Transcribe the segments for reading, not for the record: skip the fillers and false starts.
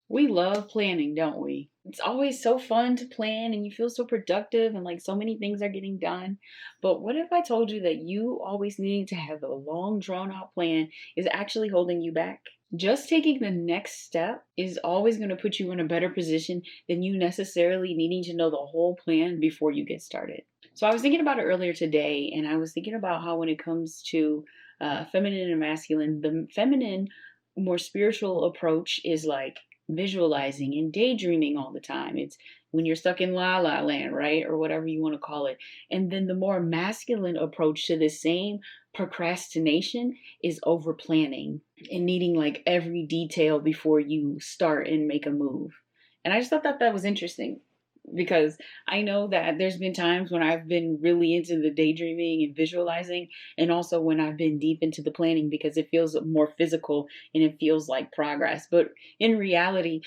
We love planning, don't we? It's always so fun to plan and you feel so productive and like so many things are getting done. But what if I told you that you always needing to have a long drawn out plan is actually holding you back? Just taking the next step is always going to put you in a better position than you necessarily needing to know the whole plan before you get started. So I was thinking about it earlier today, and I was thinking about how when it comes to feminine and masculine, the feminine, more spiritual approach is like visualizing and daydreaming all the time. It's when you're stuck in la la land, right? Or whatever you want to call it. And then the more masculine approach to the same procrastination is over planning and needing like every detail before you start and make a move. And I just thought that was interesting because I know that there's been times when I've been really into the daydreaming and visualizing, and also when I've been deep into the planning because it feels more physical and it feels like progress. But in reality,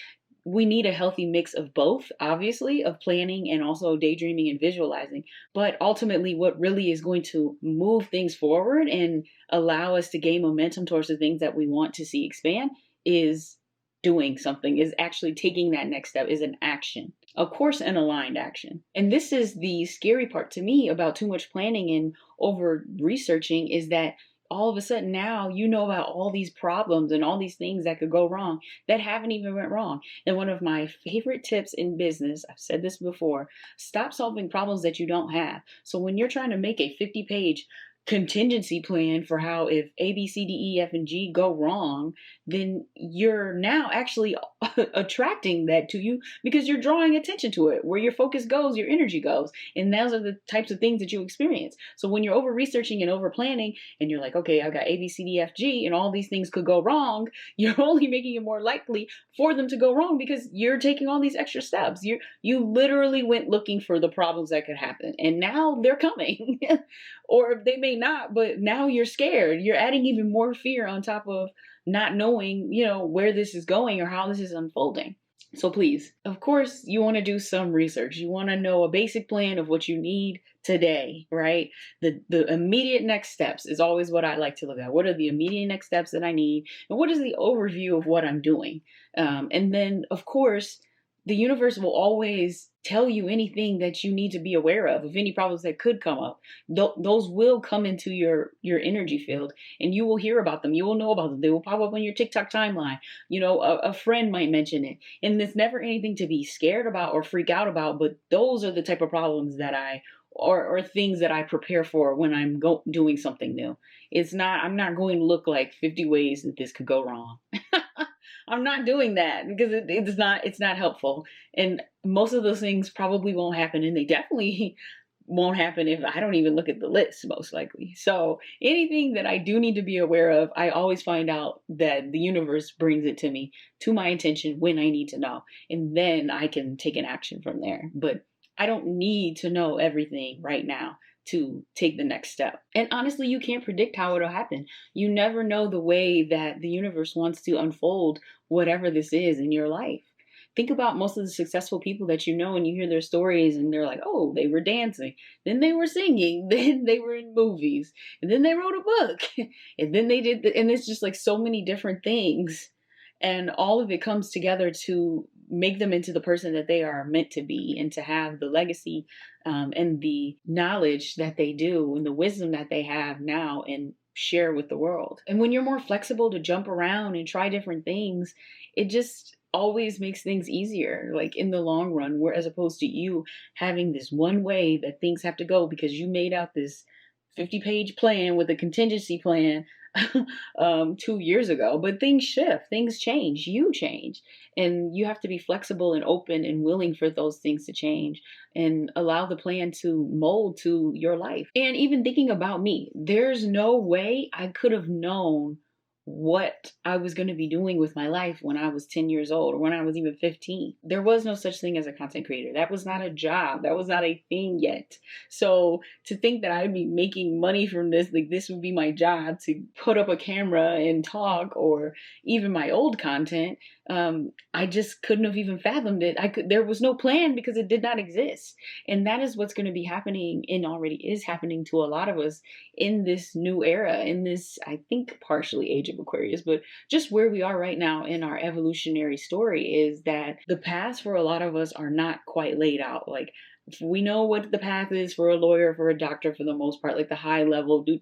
we need a healthy mix of both, obviously, of planning and also daydreaming and visualizing. But ultimately, what really is going to move things forward and allow us to gain momentum towards the things that we want to see expand is doing something, is actually taking that next step, is an action. Of course, an aligned action. And this is the scary part to me about too much planning and over researching is that all of a sudden now you know about all these problems and all these things that could go wrong that haven't even went wrong. And one of my favorite tips in business, I've said this before, stop solving problems that you don't have. So when you're trying to make a 50-page contingency plan for how if A, B, C, D, E, F, and G go wrong, then you're now actually attracting that to you because you're drawing attention to it. Where your focus goes, your energy goes. And those are the types of things that you experience. So when you're over researching and over planning and you're like, okay, I've got A, B, C, D, F, G, and all these things could go wrong, you're only making it more likely for them to go wrong because you're taking all these extra steps. You literally went looking for the problems that could happen. And now they're coming. Or they may not, but now you're scared. You're adding even more fear on top of not knowing, where this is going or how this is unfolding. So please, of course, you want to do some research. You want to know a basic plan of what you need today, right? The immediate next steps is always what I like to look at. What are the immediate next steps that I need? And what is the overview of what I'm doing? And then, of course, the universe will always tell you anything that you need to be aware of any problems that could come up. Those will come into your energy field and you will hear about them. You will know about them. They will pop up on your TikTok timeline. A friend might mention it. And there's never anything to be scared about or freak out about, but those are the type of problems that or things that I prepare for when I'm doing something new. I'm not going to look like 50 ways that this could go wrong. I'm not doing that because it's not helpful. And most of those things probably won't happen. And they definitely won't happen if I don't even look at the list, most likely. So anything that I do need to be aware of, I always find out that the universe brings it to me, to my attention when I need to know. And then I can take an action from there. But I don't need to know everything right now to take the next step. And honestly, you can't predict how it'll happen. You never know the way that the universe wants to unfold whatever this is in your life. Think about most of the successful people that you know and you hear their stories and they're like, oh, they were dancing, then they were singing, then they were in movies, and then they wrote a book, and then they did, and it's just like so many different things. And all of it comes together to make them into the person that they are meant to be and to have the legacy and the knowledge that they do and the wisdom that they have now and share with the world. And when you're more flexible to jump around and try different things, it just always makes things easier, like in the long run, where as opposed to you having this one way that things have to go because you made out this 50-page plan with a contingency plan 2 years ago. But things shift, things change, you change, and you have to be flexible and open and willing for those things to change and allow the plan to mold to your life. And even thinking about me, there's no way I could have known what I was going to be doing with my life when I was 10 years old or when I was even 15. There was no such thing as a content creator. That was not a job. That was not a thing yet. So to think that I'd be making money from this, like this would be my job to put up a camera and talk, or even my old content, I just couldn't have even fathomed it. There was no plan because it did not exist. And that is what's going to be happening and already is happening to a lot of us in this new era, in this, I think, partially age of Aquarius, but just where we are right now in our evolutionary story is that the paths for a lot of us are not quite laid out. Like, we know what the path is for a lawyer, for a doctor, for the most part, like the high level, do.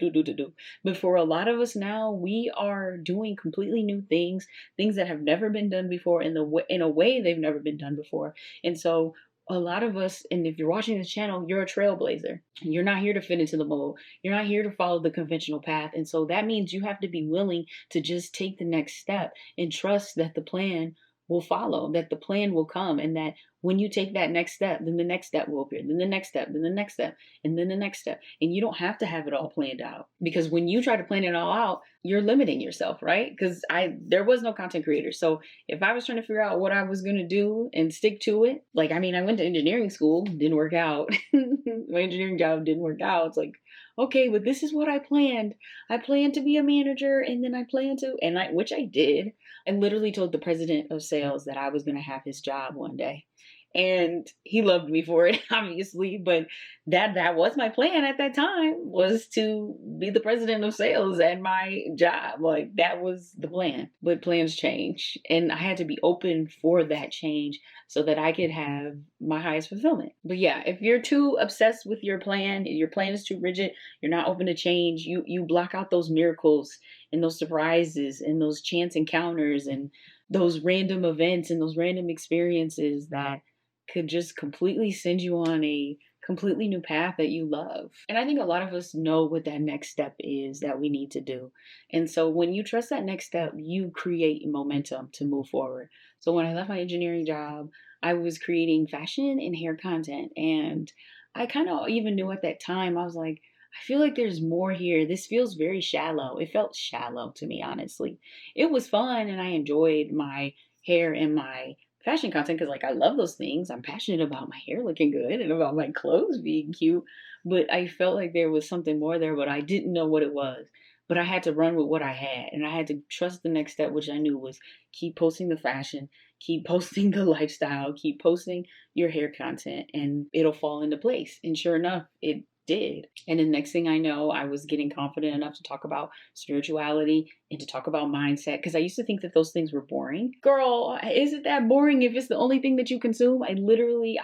But for a lot of us now, we are doing completely new things, things that have never been done before in a way they've never been done before. And so a lot of us, and if you're watching this channel, you're a trailblazer. You're not here to fit into the mold. You're not here to follow the conventional path. And so that means you have to be willing to just take the next step and trust that the plan will follow, that the plan will come, and that when you take that next step, then the next step will appear, then the next step, then the next step, and then the next step. And you don't have to have it all planned out, because when you try to plan it all out, you're limiting yourself, right? Because there was no content creator. So if I was trying to figure out what I was going to do and stick to it, like, I mean, I went to engineering school, didn't work out. My engineering job didn't work out. It's like, okay, but this is what I planned. I planned to be a manager, and then I planned to, which I did. I literally told the president of sales that I was going to have his job one day. And he loved me for it, obviously, but that was my plan at that time, was to be the president of sales at my job. Like, that was the plan. But plans change, and I had to be open for that change so that I could have my highest fulfillment. But yeah, if you're too obsessed with your plan is too rigid, you're not open to change, you block out those miracles and those surprises and those chance encounters and those random events and those random experiences that could just completely send you on a completely new path that you love. And I think a lot of us know what that next step is that we need to do. And so when you trust that next step, you create momentum to move forward. So when I left my engineering job, I was creating fashion and hair content. And I kind of even knew at that time, I was like, I feel like there's more here. This feels very shallow. It felt shallow to me, honestly. It was fun, and I enjoyed my hair and my fashion content because, like, I love those things. I'm passionate about my hair looking good and about my clothes being cute. But I felt like there was something more there, but I didn't know what it was. But I had to run with what I had, and I had to trust the next step, which I knew was keep posting the fashion, keep posting the lifestyle, keep posting your hair content, and it'll fall into place. And sure enough, it did. And the next thing I know, I was getting confident enough to talk about spirituality and to talk about mindset, because I used to think that those things were boring. Girl, is it that boring if it's the only thing that you consume? I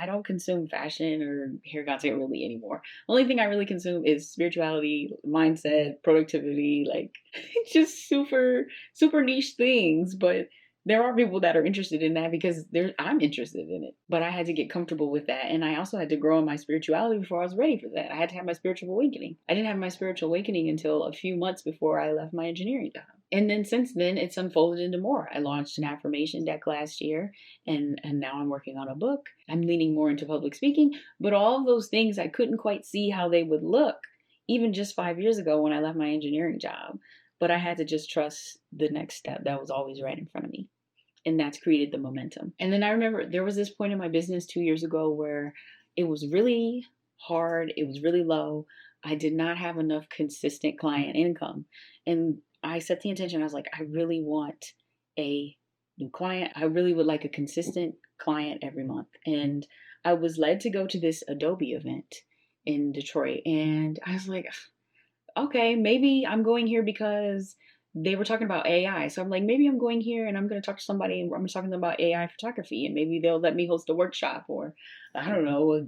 don't consume fashion or hair content really anymore. Only thing I really consume is spirituality, mindset, productivity, like just super, super niche things. But there are people that are interested in that because I'm interested in it. But I had to get comfortable with that. And I also had to grow in my spirituality before I was ready for that. I had to have my spiritual awakening. I didn't have my spiritual awakening until a few months before I left my engineering job. And then since then, it's unfolded into more. I launched an affirmation deck last year, and now I'm working on a book. I'm leaning more into public speaking. But all of those things, I couldn't quite see how they would look, even just 5 years ago when I left my engineering job. But I had to just trust the next step that was always right in front of me. And that's created the momentum. And then I remember there was this point in my business 2 years ago where it was really hard. It was really low. I did not have enough consistent client income. And I set the intention. I was like, I really want a new client. I really would like a consistent client every month. And I was led to go to this Adobe event in Detroit. And I was like, okay, maybe I'm going here because they were talking about AI. So I'm like, maybe I'm going here and I'm going to talk to somebody and I'm talking about AI photography, and maybe they'll let me host a workshop, or I don't know, a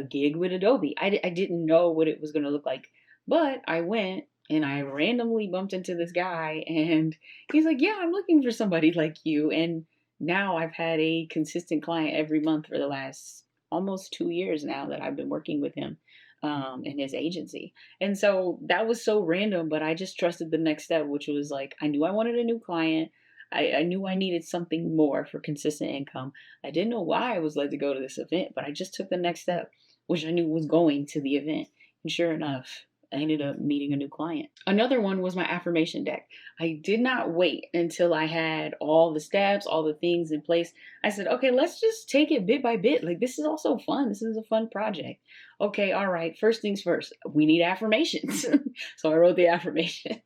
gig with Adobe. I didn't know what it was going to look like, but I went and I randomly bumped into this guy and he's like, yeah, I'm looking for somebody like you. And now I've had a consistent client every month for the last almost 2 years now that I've been working with him in his agency. And so that was so random, but I just trusted the next step, which was like, I knew I wanted a new client. I knew I needed something more for consistent income. I didn't know why I was led to go to this event, but I just took the next step, which I knew was going to the event. And sure enough, I ended up meeting a new client. Another one was my affirmation deck. I did not wait until I had all the steps, all the things in place. I said, okay, let's just take it bit by bit. Like, this is also fun. This is a fun project. Okay, all right. First things first, we need affirmations. So I wrote the affirmations.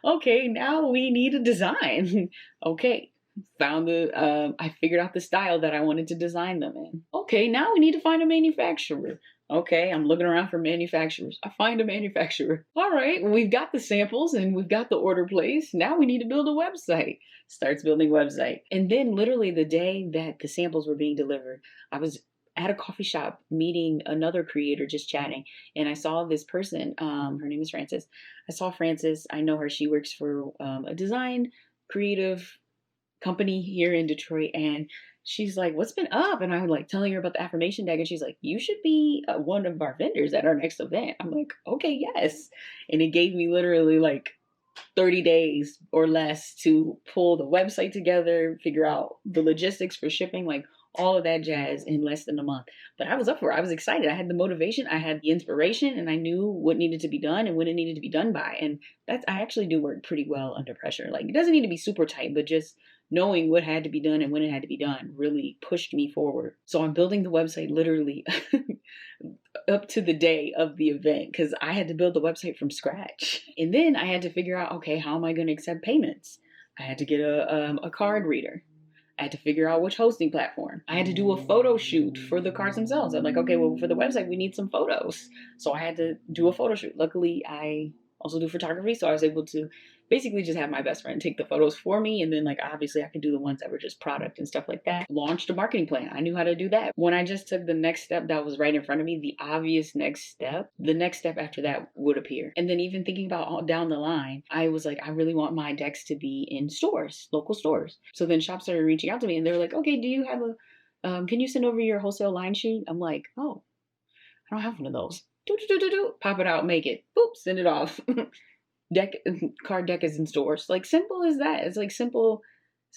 Okay, now we need a design. Okay, I figured out the style that I wanted to design them in. Okay, now we need to find a manufacturer. Okay, I'm looking around for manufacturers. I find a manufacturer. All right, well, we've got the samples and we've got the order placed. Now we need to build a website. Starts building website. And then literally the day that the samples were being delivered, I was at a coffee shop meeting another creator, just chatting, and I saw this person. Her name is Frances. I saw Frances. I know her. She works for a design creative company here in Detroit, and she's like, "What's been up?" And I'm like telling her about the affirmation deck, and she's like, "You should be one of our vendors at our next event." I'm like, "Okay, yes." And it gave me literally like 30 days or less to pull the website together, figure out the logistics for shipping, like all of that jazz in less than a month. But I was up for it. I was excited. I had the motivation, I had the inspiration, and I knew what needed to be done and when it needed to be done by. And I actually do work pretty well under pressure. Like, it doesn't need to be super tight, but just knowing what had to be done and when it had to be done really pushed me forward. So I'm building the website literally up to the day of the event because I had to build the website from scratch. And then I had to figure out, okay, how am I going to accept payments? I had to get a card reader. I had to figure out which hosting platform. I had to do a photo shoot for the cards themselves. I'm like, okay, well, for the website, we need some photos. So I had to do a photo shoot. Luckily, I also do photography, so I was able to basically just have my best friend take the photos for me. And then, like, obviously I could do the ones that were just product and stuff like that. Launched a marketing plan. I knew how to do that. When I just took the next step that was right in front of me, the obvious next step, the next step after that would appear. And then even thinking about all down the line, I was like, I really want my decks to be in stores, local stores. So then shops started reaching out to me and they were like, okay, do you have can you send over your wholesale line sheet? I'm like, oh, I don't have one of those. Pop it out, make it. Boop, send it off. Deck card deck is in stores. Like, simple as that. It's like simple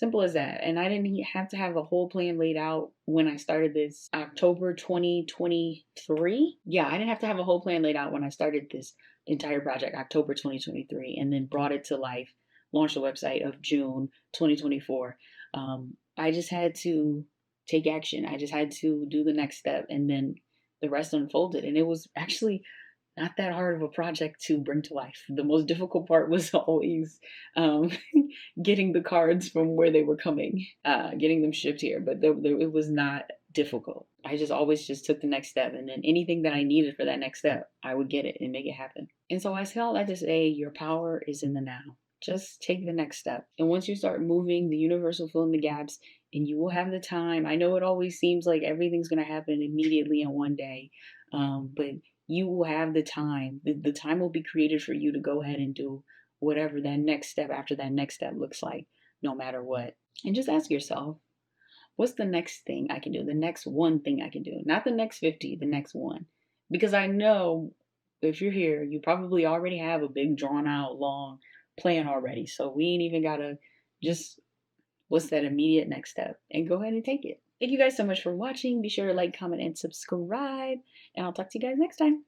as that. And I didn't have to have a whole plan laid out when I started this October 2023. Yeah, I didn't have to have a whole plan laid out when I started this entire project October 2023 and then brought it to life, launched the website of June 2024. I just had to take action. I just had to do the next step and then the rest unfolded. And it was actually not that hard of a project to bring to life. The most difficult part was always getting the cards from where they were coming, getting them shipped here. But it was not difficult. I just always just took the next step. And then anything that I needed for that next step, I would get it and make it happen. And so I say all that to say, your power is in the now. Just take the next step. And once you start moving, the universe will fill in the gaps and you will have the time. I know it always seems like everything's going to happen immediately in one day. But you will have the time. The time will be created for you to go ahead and do whatever that next step after that next step looks like, no matter what. And just ask yourself, what's the next thing I can do? The next one thing I can do. Not the next 50, the next one. Because I know if you're here, you probably already have a big, drawn out, long plan already. So we ain't even got to just, what's that immediate next step? And go ahead and take it. Thank you guys so much for watching. Be sure to like, comment, and subscribe. And I'll talk to you guys next time.